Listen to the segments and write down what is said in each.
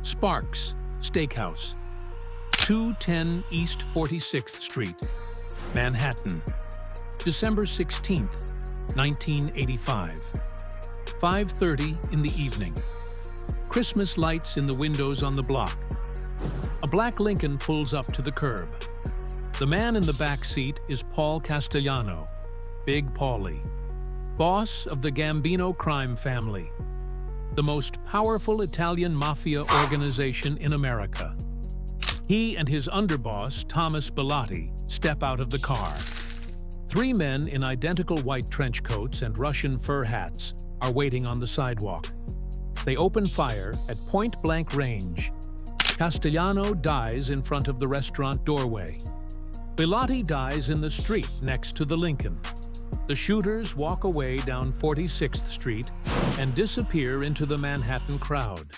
Sparks Steakhouse, 210 East 46th Street, Manhattan, December 16, 1985. 5:30 in the evening. Christmas lights in the windows on the block. A black Lincoln pulls up to the curb. The man in the back seat is Paul Castellano, Big Paulie, boss of the Gambino crime family, the most powerful Italian mafia organization in America. He and his underboss, Thomas Bilotti, step out of the car. Three men in identical white trench coats and Russian fur hats are waiting on the sidewalk. They open fire at point-blank range. Castellano dies in front of the restaurant doorway. Bilotti dies in the street next to the Lincoln. The shooters walk away down 46th Street and disappear into the Manhattan crowd.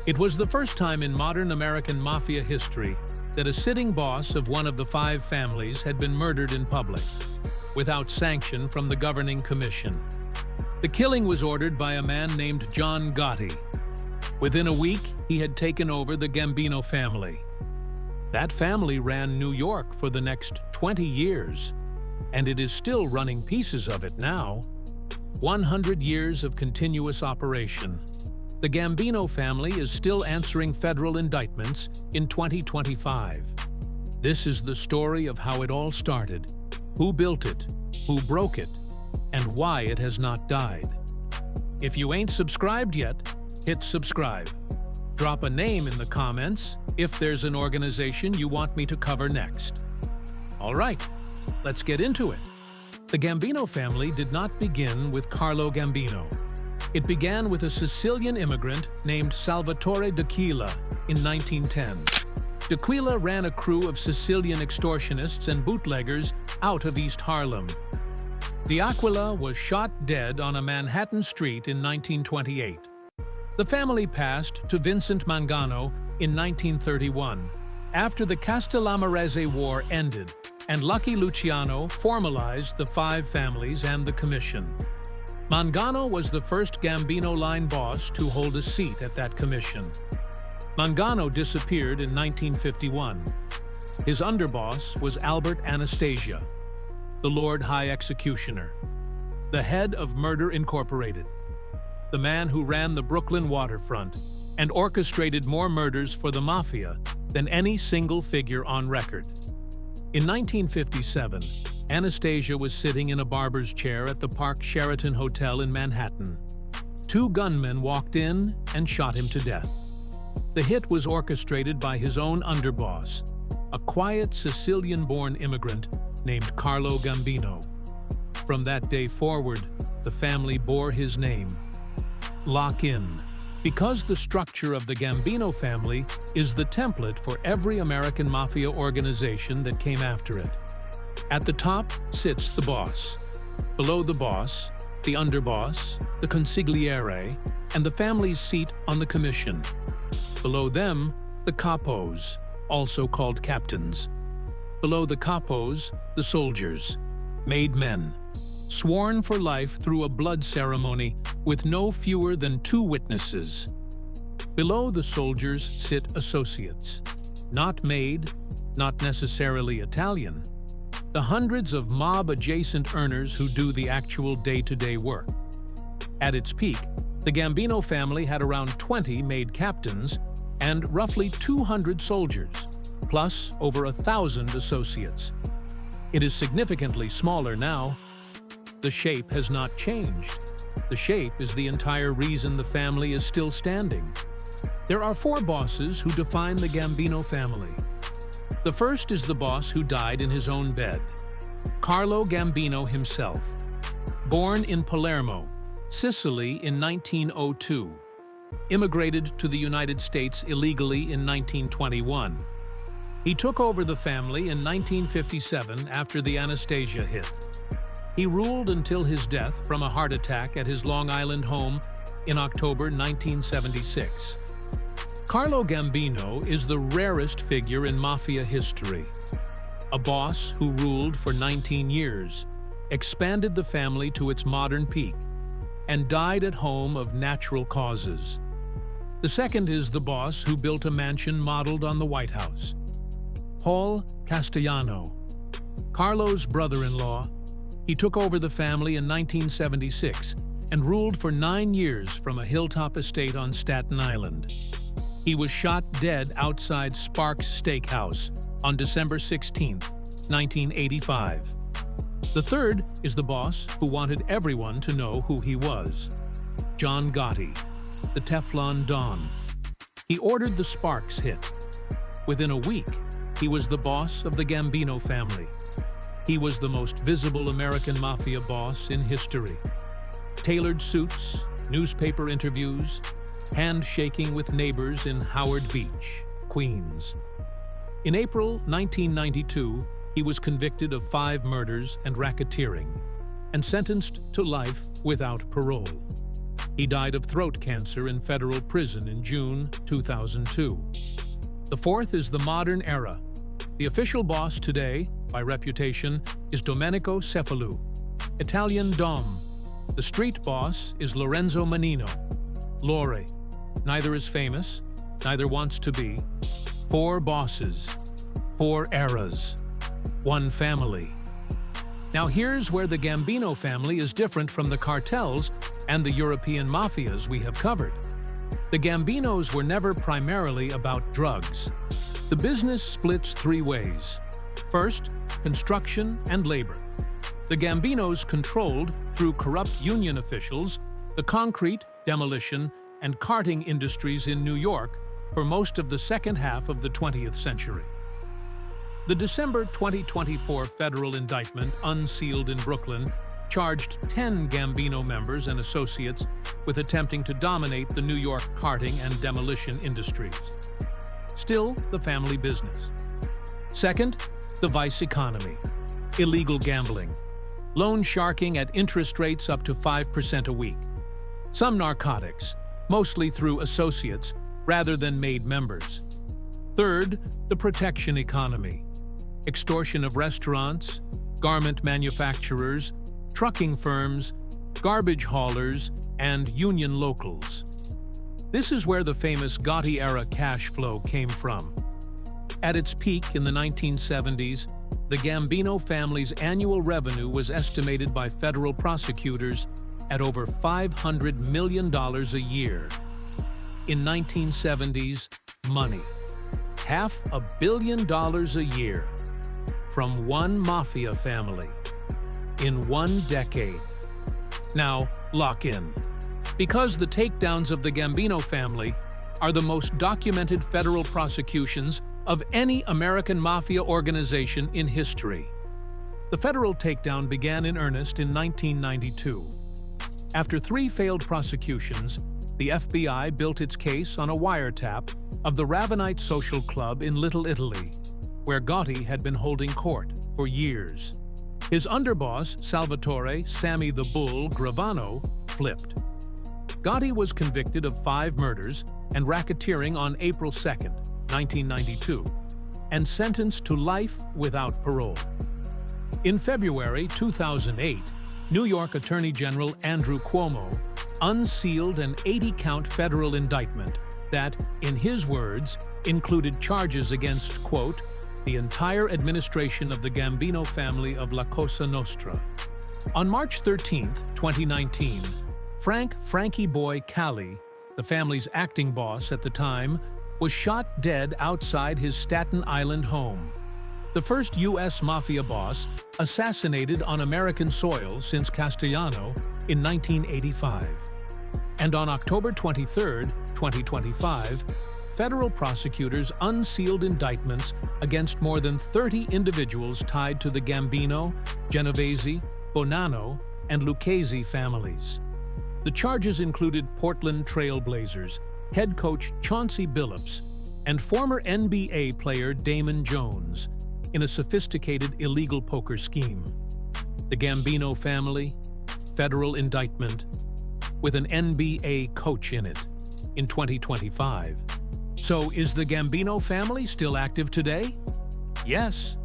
It was the first time in modern American mafia history that a sitting boss of one of the five families had been murdered in public, without sanction from the governing commission. The killing was ordered by a man named John Gotti. Within a week, he had taken over the Gambino family. That family ran New York for the next 20 years, and it is still running pieces of it now. 100 years of continuous operation. The Gambino family is still answering federal indictments in 2025. This is the story of how it all started, who built it, who broke it, and why it has not died. If you ain't subscribed yet, hit subscribe. Drop a name in the comments if there's an organization you want me to cover next. All right, let's get into it. The Gambino family did not begin with Carlo Gambino. It began with a Sicilian immigrant named Salvatore D'Aquila in 1910. D'Aquila ran a crew of Sicilian extortionists and bootleggers out of East Harlem. D'Aquila was shot dead on a Manhattan street in 1928. The family passed to Vincent Mangano in 1931, after the Castellammarese War ended, and Lucky Luciano formalized the five families and the commission. Mangano was the first Gambino line boss to hold a seat at that commission. Mangano disappeared in 1951. His underboss was Albert Anastasia, the Lord High Executioner, the head of Murder Incorporated, the man who ran the Brooklyn waterfront and orchestrated more murders for the Mafia than any single figure on record. In 1957, Anastasia was sitting in a barber's chair at the Park Sheraton Hotel in Manhattan. Two gunmen walked in and shot him to death. The hit was orchestrated by his own underboss, a quiet Sicilian-born immigrant named Carlo Gambino. From that day forward, the family bore his name. Lock in. Because the structure of the Gambino family is the template for every American mafia organization that came after it. At the top sits the boss. Below the boss, the underboss, the consigliere, and the family's seat on the commission. Below them, the capos, also called captains. Below the capos, the soldiers, made men, sworn for life through a blood ceremony with no fewer than 2 witnesses. Below the soldiers sit associates, not made, not necessarily Italian, the hundreds of mob-adjacent earners who do the actual day-to-day work. At its peak, the Gambino family had around 20 made captains and roughly 200 soldiers, plus over 1,000 associates. It is significantly smaller now. The shape has not changed. The shape is the entire reason the family is still standing. There are 4 bosses who define the Gambino family. The first is the boss who died in his own bed, Carlo Gambino himself. Born in Palermo, Sicily in 1902, immigrated to the United States illegally in 1921. He took over the family in 1957 after the Anastasia hit. He ruled until his death from a heart attack at his Long Island home in October 1976. Carlo Gambino is the rarest figure in mafia history. A boss who ruled for 19 years, expanded the family to its modern peak, and died at home of natural causes. The second is the boss who built a mansion modeled on the White House, Paul Castellano. Carlo's brother-in-law, he took over the family in 1976 and ruled for 9 years from a hilltop estate on Staten Island. He was shot dead outside Sparks Steakhouse on December 16, 1985. The third is the boss who wanted everyone to know who he was, John Gotti, the Teflon Don. He ordered the Sparks hit. Within a week, he was the boss of the Gambino family. He was the most visible American Mafia boss in history. Tailored suits, newspaper interviews, handshaking with neighbors in Howard Beach, Queens. In April 1992, he was convicted of 5 murders and racketeering and sentenced to life without parole. He died of throat cancer in federal prison in June 2002. The fourth is the modern era. The official boss today, by reputation, is Domenico Cefalù, Italian Dom. The street boss is Lorenzo Manino. Lore. Neither is famous, neither wants to be. 4 bosses, 4 eras, 1 family. Now here's where the Gambino family is different from the cartels and the European mafias we have covered. The Gambinos were never primarily about drugs. The business splits 3 ways. First, construction and labor. The Gambinos controlled, through corrupt union officials, the concrete, demolition, and carting industries in New York for most of the second half of the 20th century. The December 2024 federal indictment, unsealed in Brooklyn, charged 10 Gambino members and associates with attempting to dominate the New York carting and demolition industries. Still the family business. Second, the vice economy. Illegal gambling. Loan sharking at interest rates up to 5% a week. Some narcotics, mostly through associates rather than made members. Third, the protection economy. Extortion of restaurants, garment manufacturers, trucking firms, garbage haulers, and union locals. This is where the famous Gotti-era cash flow came from. At its peak in the 1970s, the Gambino family's annual revenue was estimated by federal prosecutors at over $500 million a year. In 1970s, money. $500 million a year. From one mafia family. In 1 decade. Now, lock in. Because the takedowns of the Gambino family are the most documented federal prosecutions of any American mafia organization in history. The federal takedown began in earnest in 1992. After 3 failed prosecutions, the FBI built its case on a wiretap of the Ravenite Social Club in Little Italy, where Gotti had been holding court for years. His underboss, Salvatore "Sammy the Bull" Gravano, flipped. Gotti was convicted of 5 murders and racketeering on April 2, 1992, and sentenced to life without parole. In February 2008, New York Attorney General Andrew Cuomo unsealed an 80-count federal indictment that, in his words, included charges against, quote, the entire administration of the Gambino family of La Cosa Nostra. On March 13, 2019, Frankie Boy Cali, the family's acting boss at the time, was shot dead outside his Staten Island home. The first U.S. Mafia boss assassinated on American soil since Castellano in 1985. And on October 23, 2025, federal prosecutors unsealed indictments against more than 30 individuals tied to the Gambino, Genovese, Bonanno, and Lucchese families. The charges included Portland Trail Blazers head coach Chauncey Billups and former NBA player Damon Jones in a sophisticated illegal poker scheme. The Gambino family, federal indictment, with an NBA coach in it in 2025. So is the Gambino family still active today? Yes,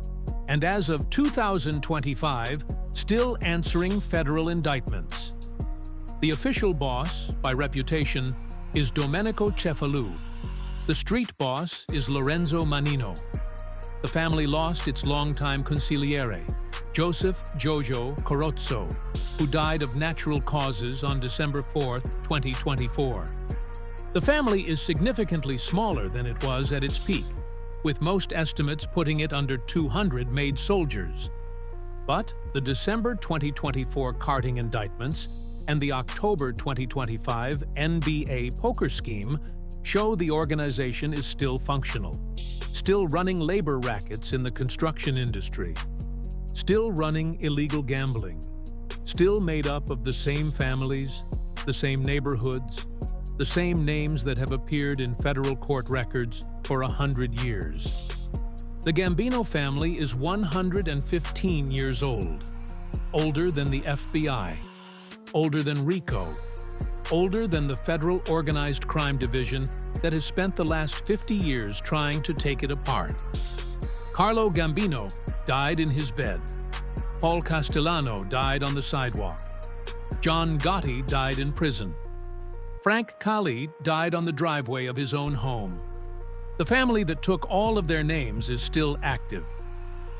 and as of 2025, still answering federal indictments. The official boss, by reputation, is Domenico Cefalù. The street boss is Lorenzo Manino. The family lost its longtime consigliere, Joseph Jojo Corozzo, who died of natural causes on December 4, 2024. The family is significantly smaller than it was at its peak, with most estimates putting it under 200 made soldiers. But the December 2024 carting indictments and the October 2025 NBA poker scheme show the organization is still functional, still running labor rackets in the construction industry, still running illegal gambling, still made up of the same families, the same neighborhoods, the same names that have appeared in federal court records for 100 years. The Gambino family is 115 years old, older than the FBI, older than RICO, older than the Federal Organized Crime Division that has spent the last 50 years trying to take it apart. Carlo Gambino died in his bed. Paul Castellano died on the sidewalk. John Gotti died in prison. Frank Cali died on the driveway of his own home. The family that took all of their names is still active.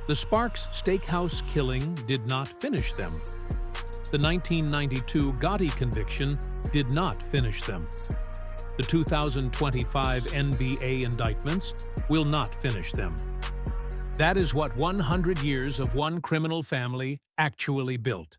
The Sparks Steakhouse killing did not finish them. The 1992 Gotti conviction did not finish them. The 2025 NBA indictments will not finish them. That is what 100 years of one criminal family actually built.